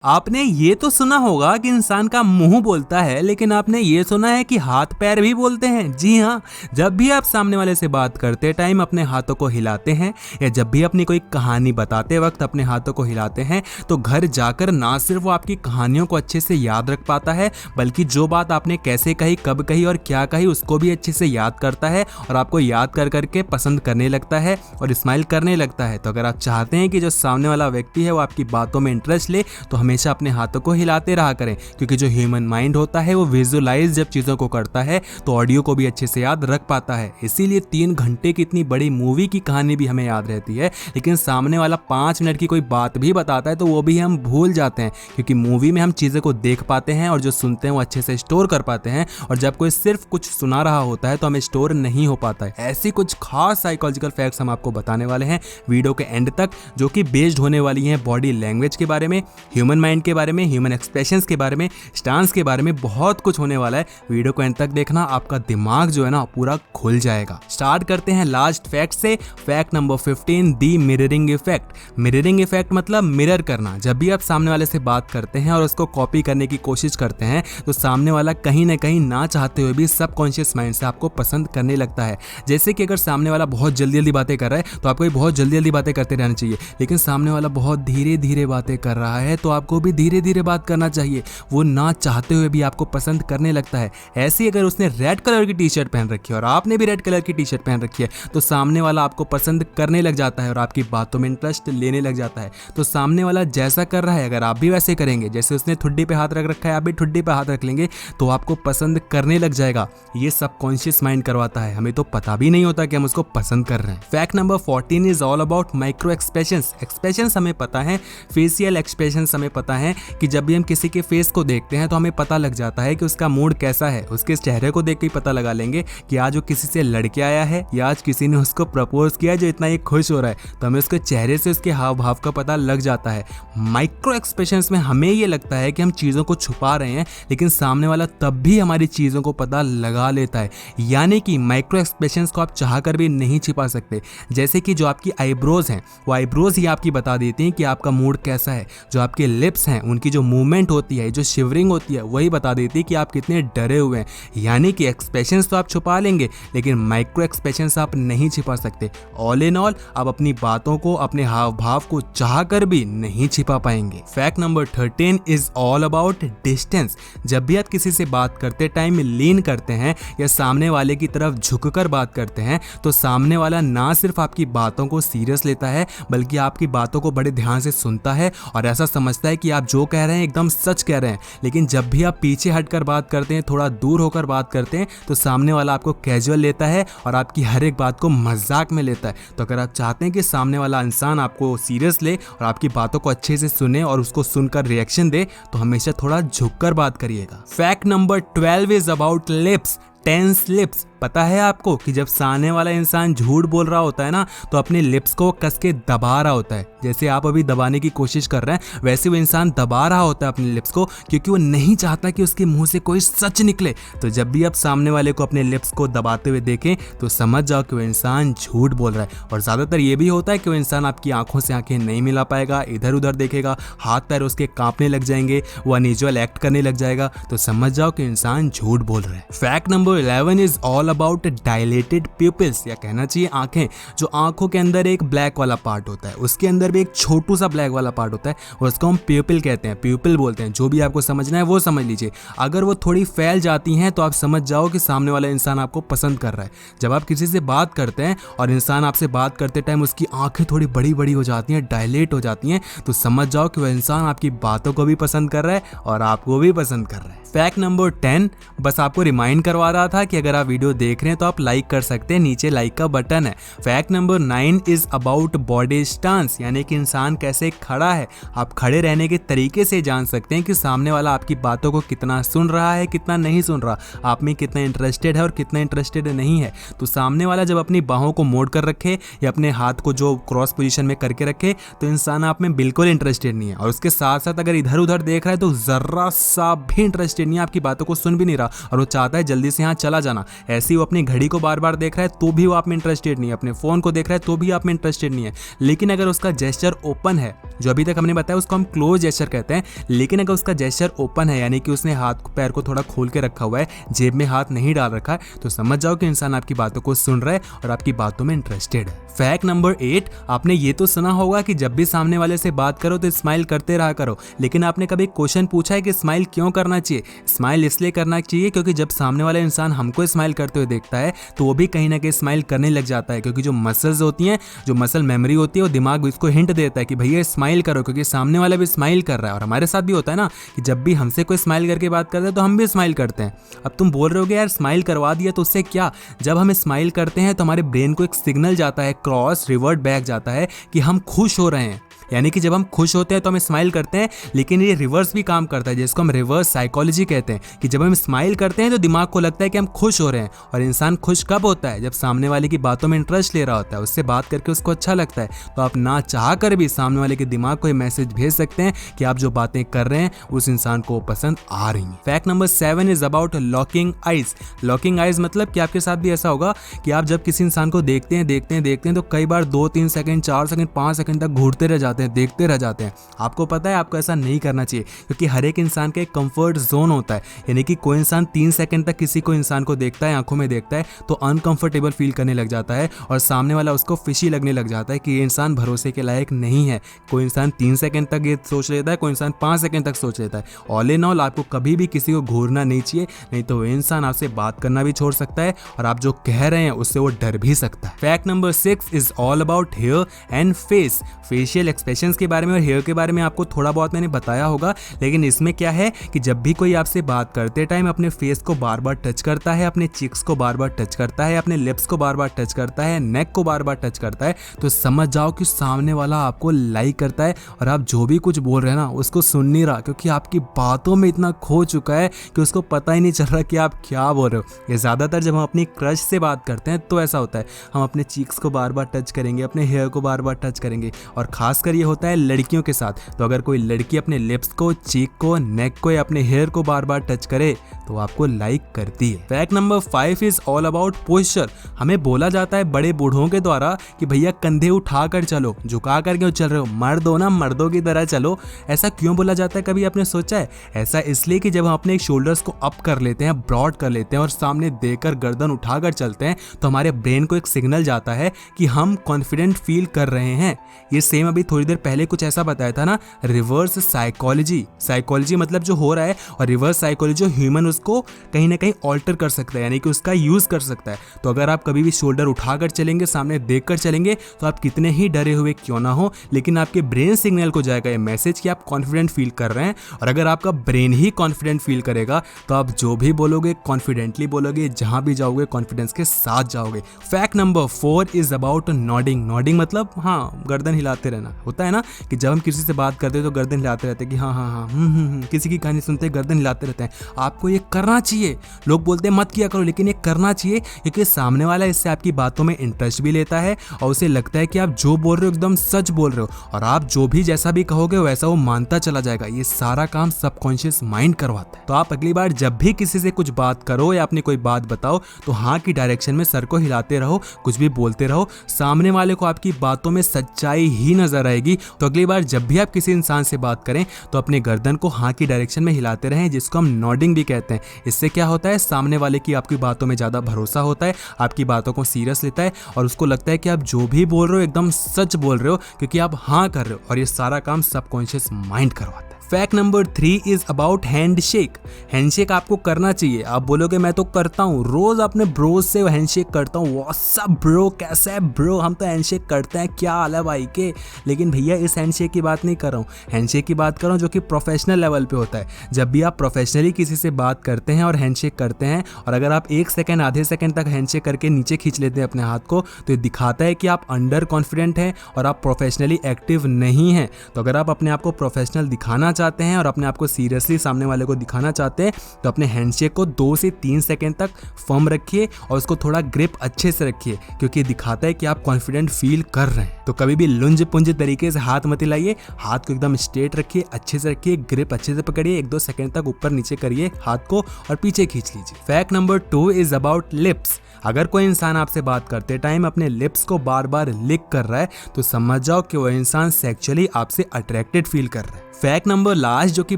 आपने ये तो सुना होगा कि इंसान का मुंह बोलता है, लेकिन आपने ये सुना है कि हाथ पैर भी बोलते हैं। जी हाँ, जब भी आप सामने वाले से बात करते टाइम अपने हाथों को हिलाते हैं या जब भी अपनी कोई कहानी बताते वक्त अपने हाथों को हिलाते हैं, तो घर जाकर ना सिर्फ वो आपकी कहानियों को अच्छे से याद रख पाता है, बल्कि जो बात आपने कैसे कही, कब कही और क्या कही उसको भी अच्छे से याद करता है और आपको याद कर करके पसंद करने लगता है और स्माइल करने लगता है। तो अगर आप चाहते हैं कि जो सामने वाला व्यक्ति है वो आपकी बातों में इंटरेस्ट ले, तो हमेशा अपने हाथों को हिलाते रहा करें, क्योंकि जो ह्यूमन माइंड होता है वो विजुअलाइज जब चीज़ों को करता है तो ऑडियो को भी अच्छे से याद रख पाता है। इसीलिए 3 घंटे की इतनी बड़ी मूवी की कहानी भी हमें याद रहती है, लेकिन सामने वाला 5 मिनट की कोई बात भी बताता है तो वो भी हम भूल जाते हैं, क्योंकि मूवी में हम चीज़ें को देख पाते हैं और जो सुनते हैं वो अच्छे से स्टोर कर पाते हैं, और जब कोई सिर्फ कुछ सुना रहा होता है तो हमें स्टोर नहीं हो पाता है। ऐसी कुछ खास साइकोलॉजिकल फैक्ट्स हम आपको बताने वाले हैं वीडियो के एंड तक, जो कि बेस्ड होने वाली हैं बॉडी लैंग्वेज के बारे में, ह्यूमन माइंड के बारे में, ह्यूमन एक्सप्रेशंस के बारे में, स्टांस के बारे में। बहुत कुछ होने वाला है, वीडियो को एंड तक देखना, आपका दिमाग जो है ना पूरा खुल जाएगा। स्टार्ट करते हैं लास्ट फैक्ट से। फैक्ट नंबर 15, दी मिररिंग इफेक्ट। मिररिंग इफेक्ट मतलब मिरर करना। जब भी आप सामने वाले से बात करते हैं और उसको कॉपी करने की कोशिश करते हैं तो सामने वाला कहीं ना कहीं ना चाहते हुए भी सबकॉन्शियस माइंड से आपको पसंद करने लगता है। जैसे कि अगर सामने वाला बहुत जल्दी जल्दी बातें कर रहा है तो आपको भी बहुत जल्दी जल्दी बातें करते रहना चाहिए, लेकिन सामने वाला बहुत धीरे धीरे बातें कर रहा है तो आपको भी धीरे धीरे बात करना चाहिए। वो ना चाहते हुए भी आपको पसंद करने लगता है। ऐसे ही अगर उसने रेड कलर की टी शर्ट पहन रखी है और आपने भी रेड कलर की टी शर्ट पहन रखी है तो सामने वाला आपको पसंद करने लग जाता है और आपकी बातों में इंटरेस्ट लेने लग जाता है। तो सामने वाला जैसा कर रहा है अगर आप भी वैसे करेंगे, जैसे उसने ठुड्डी पे हाथ रख रखा है आप भी ठुड्डी पे हाथ रख लेंगे, तो आपको पसंद करने लग जाएगा। ये सबकॉन्शियस माइंड करवाता है, हमें तो पता भी नहीं होता कि हम उसको पसंद कर रहे हैं। Fact number 14 is all about micro expressions. Expressions हमें पता है, फेशियल एक्सप्रेशंस हमें पता है कि जब भी हम किसी के फेस को देखते हैं तो हमें पता लग जाता है कि उसका मूड कैसा है। उसके चेहरे को देख के पता लगा लेंगे कि आज वो किसी से लड़के आया है या आज किसी ने उसको प्रपोज किया जो इतना ये खुश हो रहा है, तो हमें उसके चेहरे से उसके हाव भाव का पता लग जाता है। माइक्रो एक्सप्रेशंस में हमें ये लगता है कि हम चीज़ों को छुपा रहे हैं, लेकिन सामने वाला तब भी हमारी चीज़ों को पता लगा लेता है। यानी कि माइक्रो एक्सप्रेशंस को आप चाहकर भी नहीं छिपा सकते। जैसे कि जो आपकी आईब्रोज हैं वो आईब्रोज ही आपकी बता देती हैं कि आपका मूड कैसा है। जो आपके लिप्स हैं उनकी जो मूवमेंट होती है, जो शिवरिंग होती है, वही बता देती है कि आप कितने डरे हुए हैं। यानी कि एक्सप्रेशंस तो आप छुपा लेंगे, लेकिन माइक्रो एक्सप्रेशंस आप नहीं छिपा सकते। ऑल इन ऑल आप अपनी बातों को, अपने हाव भाव को चाहकर भी नहीं छिपा पाएंगे। Fact number 13 is all about distance. जब भी आप किसी से बात करते टाइम लीन करते हैं या सामने वाले की तरफ झुककर बात करते हैं तो सामने वाला ना सिर्फ आपकी बातों को सीरियस लेता है, बल्कि आपकी बातों को बड़े ध्यान से सुनता है और ऐसा समझता है कि आप जो कह रहे हैं एकदम सच कह रहे हैं। लेकिन जब भी आप पीछे हटकर बात करते हैं, थोड़ा दूर होकर बात करते हैं, तो सामने वाला आपको कैजुअल लेता है और आपकी हर एक बात को मजाक में लेता है। तो अगर आप चाहते हैं कि सामने वाला इंसान आपको सीरियस ले और आपकी बातों को अच्छे से सुने और उसको सुनकर रिएक्शन दे, तो हमेशा थोड़ा झुककर बात करिएगा। Fact number 12 is about lips. Tense lips. पता है आपको कि जब सामने वाला इंसान झूठ बोल रहा होता है ना, तो अपने लिप्स को कस के दबा रहा होता है। जैसे आप अभी दबाने की कोशिश कर रहे हैं, वैसे वो इंसान दबा रहा होता है अपने लिप्स को, क्योंकि वो नहीं चाहता कि उसके मुंह से कोई सच निकले। तो जब भी आप सामने वाले को अपने लिप्स को दबाते हुए देखें तो समझ जाओ कि वो इंसान झूठ बोल रहा है। और ज़्यादातर ये भी होता है कि वो इंसान आपकी आंखों से आंखें नहीं मिला पाएगा, इधर उधर देखेगा, हाथ पैर उसके कांपने लग जाएंगे, वो अनयूजुअल एक्ट करने लग जाएगा, तो समझ जाओ कि इंसान झूठ बोल रहा है। Fact number 11 is all about dilated pupils, या कहना चाहिए आंखें। जो आंखों के अंदर एक ब्लैक वाला पार्ट होता है, उसके अंदर भी एक छोटू सा ब्लैक वाला पार्ट होता है, उसको हम प्यूपिल कहते हैं, प्यूपिल बोलते हैं। जो भी आपको समझना है वो समझ लीजिए। अगर वो थोड़ी फैल जाती हैं तो आप समझ जाओ कि सामने वाला इंसान आपको पसंद कर रहा है। जब आप किसी से बात करते हैं और इंसान आपसे बात करते टाइम उसकी आंखें थोड़ी बड़ी बड़ी हो जाती हैं, डायलेट हो जाती हैं, तो समझ जाओ कि वह इंसान आपकी बातों को भी पसंद कर रहा है और आपको भी पसंद कर रहा है। फैक्ट नंबर 10, बस आपको रिमाइंड करवा रहा था कि अगर आप वीडियो देख रहे हैं तो आप लाइक कर सकते हैं, नीचे लाइक का बटन है। Fact number 9 is about body stance, यानी कि इंसान कैसे खड़ा है। आप खड़े रहने के तरीके से जान सकते हैं कि सामने वाला आपकी बातों को कितना सुन रहा है, कितना नहीं सुन रहा, आप में कितना इंटरेस्टेड है और कितना इंटरेस्टेड नहीं है। तो सामने वाला जब अपनी बाहों को मोड़ कर रखे या अपने हाथ को जो क्रॉस पोजीशन में करके रखे, तो इंसान आप में बिल्कुल इंटरेस्टेड नहीं है। और उसके साथ साथ अगर इधर उधर देख रहा है तो जर्रा सा भी इंटरेस्टेड इंटरेस्टेड नहीं है, आपकी बातों को सुन भी नहीं रहा और वो चाहता है जल्दी से यहाँ चला जाना। ऐसे ही वो अपनी घड़ी को बार बार देख रहा है तो भी वो आप में इंटरेस्टेड नहीं है, अपने फोन को देख रहा है तो भी आप में इंटरेस्टेड नहीं है। लेकिन अगर उसका जेस्चर ओपन है, जो अभी तक हमने बताया उसको हम क्लोज जेस्चर कहते हैं, लेकिन अगर उसका जेस्चर ओपन है यानी कि उसने हाथ पैर को थोड़ा खोल के रखा हुआ है, जेब में हाथ नहीं डाल रखा है, तो समझ जाओ कि इंसान आपकी बातों को सुन रहा है और आपकी बातों में इंटरेस्टेड है। फैक्ट नंबर 8, आपने ये तो सुना होगा कि जब भी सामने वाले से बात करो तो स्माइल करते रहा करो, लेकिन आपने कभी क्वेश्चन पूछा है कि स्माइल क्यों करना चाहिए? स्माइल इसलिए करना चाहिए क्योंकि जब सामने वाला इंसान हमको स्माइल करते हुए देखता है तो वो भी कहीं ना कहीं स्माइल करने लग जाता है, क्योंकि जो मसल्स होती हैं, जो मसल मेमोरी होती है, वो दिमाग इसको हिंट देता है कि भैया स्माइल करो, क्योंकि सामने वाला भी स्माइल कर रहा है। और हमारे साथ भी होता है ना कि जब भी हमसे कोई स्माइल करके बात करता है तो हम भी स्माइल करते हैं। अब तुम बोल रहे होगे यार स्माइल करवा दिया तो उससे क्या? जब हम स्माइल करते हैं तो हमारे ब्रेन को एक सिग्नल जाता है, क्रॉस रिवर्ट बैक जाता है कि हम खुश हो रहे हैं। यानी कि जब हम खुश होते हैं तो हम स्माइल करते हैं, लेकिन ये रिवर्स भी काम करता है, जिसको हम रिवर्स साइकोलॉजी कहते हैं, कि जब हम स्माइल करते हैं तो दिमाग को लगता है कि हम खुश हो रहे हैं। और इंसान खुश कब होता है? जब सामने वाले की बातों में इंटरेस्ट ले रहा होता है, उससे बात करके उसको अच्छा लगता है। तो आप ना चाह कर भी सामने वाले के दिमाग को ये मैसेज भेज सकते हैं कि आप जो बातें कर रहे हैं उस इंसान को पसंद आ रही हैं। Fact number 7 is about locking eyes. Locking eyes मतलब कि आपके साथ भी ऐसा होगा कि आप जब किसी इंसान को देखते हैं तो कई बार 2-3 सेकंड, 4 सेकंड, 5 सेकंड तक घूरते रह जाते हैं, देखते रह जाते हैं। आपको पता है आपको ऐसा नहीं करना चाहिए, क्योंकि हर एक इंसान का एक कंफर्ट जोन होता है। यानी कि कोई इंसान 3 सेकंड तक किसी को इंसान को देखता है, आंखों में देखता है तो अनकंफर्टेबल फील करने लग जाता है और सामने वाला उसको फिशी लगने लग जाता है कि ये इंसान भरोसे के लायक नहीं है। कोई इंसान 3 सेकंड तक ये सोच लेता है, कोई इंसान 5 सेकंड तक सोच लेता है। ऑल इन ऑल आपको कभी भी किसी को घूरना नहीं चाहिए, नहीं तो वो इंसान आपसे बात करना भी छोड़ सकता है और आप जो कह रहे हैं उससे वो डर भी सकता है। Fact number 6 is all about hair and face. Facial expressions के बारे में और हेयर के बारे में आपको थोड़ा बहुत मैंने बताया होगा, लेकिन इसमें क्या है कि जब भी कोई आपसे बात करते टाइम अपने फेस को बार बार टच करता है, अपने चिक्स को बार बार टच करता है, अपने लिप्स को बार बार टच करता है, नेक को बार बार टच करता है, तो समझ जाओ कि सामने वाला आपको लाइक करता है और आप जो भी कुछ बोल रहे हैं ना उसको सुन नहीं रहा, क्योंकि आपकी बातों में इतना खो चुका है कि उसको पता ही नहीं चल रहा कि आप क्या बोल रहे हो। ये ज़्यादातर जब हम अपनी क्रश से बात करते हैं तो ऐसा होता है, हम अपने चिक्स को बार बार टच करेंगे, अपने हेयर को बार बार टच करेंगे, और खासकर ये होता है लड़कियों के साथ। तो अगर कोई लड़की अपने लिप्स को, चीक को, नेक को या अपने हेयर को बार बार टच करे तो आपको लाइक करती है। Fact number 5 is all about posture. हमें बोला जाता है बड़े बूढ़ों के द्वारा कि भैया कंधे उठा कर चलो, झुका कर क्यों चल रहे हो, मर्द हो ना, मर्दों की तरह चलो। ऐसा क्यों बोला जाता है, कभी आपने सोचा है? ऐसा इसलिए कि जब हम अपने शोल्डर्स को अप कर लेते हैं, ब्रॉड कर लेते हैं और सामने देकर गर्दन उठाकर चलते हैं तो हमारे ब्रेन को एक सिग्नल जाता है कि हम कॉन्फिडेंट फील कर रहे हैं। ये सेम अभी थोड़ी देर पहले कुछ ऐसा बताया था ना, रिवर्स साइकोलॉजी। साइकोलॉजी मतलब जो हो रहा है, और रिवर्स साइकोलॉजी ह्यूमन उसको कहीं ना कहीं ऑल्टर कर सकता है, यानी कि उसका यूज कर सकता है। तो अगर आप कभी भी शोल्डर उठाकर चलेंगे, सामने देखकर चलेंगे, तो आप कितने ही डरे हुए क्यों ना हो, लेकिन आपके ब्रेन सिग्नल को जाएगा ये मैसेज कि आप कॉन्फिडेंट फील कर रहे हैं। और अगर आपका ब्रेन ही कॉन्फिडेंट फील करेगा तो आप जो भी बोलोगे कॉन्फिडेंटली बोलोगे, जहां भी जाओगे कॉन्फिडेंस के साथ जाओगे। Fact number 4 is about nodding. Nodding मतलब हाँ, गर्दन हिलाते रहना। होता है ना कि जब हम किसी से बात करते हैं तो गर्दन हिलाते रहते हैं कि हाँ हाँ हाँ, किसी की कहानी सुनते हैं गर्दन हिलाते रहते हैं। आपको ये करना चाहिए। लोग बोलते हैं मत किया करो, लेकिन ये करना चाहिए, क्योंकि सामने वाला इससे आपकी बातों में इंटरेस्ट भी लेता है और उसे लगता है कि आप जो बोल रहे हो एकदम सच बोल रहे हो, और आप जो भी जैसा भी कहोगे वैसा वो मानता चला जाएगा। ये सारा काम सबकॉन्शियस माइंड करवाता है। तो आप अगली बार जब भी किसी से कुछ बात करो या अपनी कोई बात बताओ तो हाँ की डायरेक्शन में सर को हिलाते रहो, कुछ भी बोलते रहो, सामने वाले को आपकी बातों में सच्चाई ही नजर आएगी। तो अगली बार जब भी आप किसी इंसान से बात करें तो अपने गर्दन को हाँ की डायरेक्शन में हिलाते रहें, जिसको हम नॉडिंग भी कहते हैं। इससे क्या होता है, सामने वाले की आपकी बातों में ज्यादा भरोसा होता है, आपकी बातों को सीरियस लेता है और उसको लगता है कि आप जो भी बोल रहे हो एकदम सच बोल रहे हो, क्योंकि आप हाँ कर रहे हो। और ये सारा काम सबकॉन्शियस माइंड करवाता है। Fact number 3 is about handshake. Handshake आपको करना चाहिए। आप बोलोगे मैं तो करता हूँ, रोज अपने ब्रोज से हैंडशेक करता हूँ, व्हाट्सअप ब्रो, कैसा है ब्रो, हम तो हैंडशेक करते हैं, क्या हाल है भाई के। लेकिन भैया इस हैंडशेक की बात नहीं कर रहा हूँ, हैंडशेक की बात कर रहा हूँ जो कि प्रोफेशनल लेवल पे होता है। जब भी आप प्रोफेशनली किसी से बात करते हैं और हैंडशेक करते हैं, और अगर आप 1 सेकंड, आधे सेकंड तक हैंडशेक करके नीचे खींच लेते हैं अपने हाथ को, तो ये दिखाता है कि आप अंडर कॉन्फिडेंट हैं और आप प्रोफेशनली एक्टिव नहीं हैं। तो अगर आप अपने आप को प्रोफेशनल दिखाना चाहते हैं और अपने आप को सीरियसली सामने वाले को दिखाना चाहते हैं तो अपने हैंडशेक को 2 से 3 सेकंड तक फर्म रखिए और उसको थोड़ा ग्रिप अच्छे से रखिए, क्योंकि दिखाता है कि आप कॉन्फिडेंट फील कर रहे हैं। तो कभी भी लुंज पुंज तरीके से हाथ मत हिलाइए, हाथ को एकदम स्ट्रेट रखिए, अच्छे से रखिए, ग्रिप अच्छे से पकड़िए, 1-2 सेकंड तक ऊपर नीचे करिए हाथ को और पीछे खींच लीजिए। Fact number 2 is about lips. अगर कोई इंसान आपसे बात करते टाइम अपने लिप्स को बार बार लिक कर रहा है तो समझ जाओ कि वो इंसान सेक्सुअली आपसे अट्रैक्टेड फील कर रहा है। फैक्ट नंबर लास्ट जो कि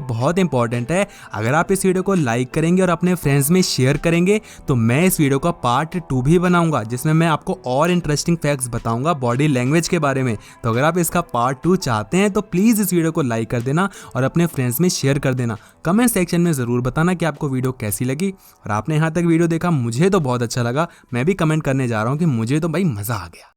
बहुत इंपॉर्टेंट है, अगर आप इस वीडियो को लाइक करेंगे और अपने फ्रेंड्स में शेयर करेंगे तो मैं इस वीडियो का पार्ट 2 भी बनाऊंगा जिसमें मैं आपको और इंटरेस्टिंग फैक्ट्स बताऊंगा बॉडी लैंग्वेज के बारे में। तो अगर आप इसका पार्ट 2 चाहते हैं तो प्लीज इस वीडियो को लाइक कर देना और अपने फ्रेंड्स में शेयर कर देना। कमेंट सेक्शन में जरूर बताना कि आपको वीडियो कैसी लगी। और आपने यहाँ तक वीडियो देखा, मुझे तो बहुत अच्छा लगा। मैं भी कमेंट करने जा रहा हूँ कि मुझे तो भाई मजा आ गया।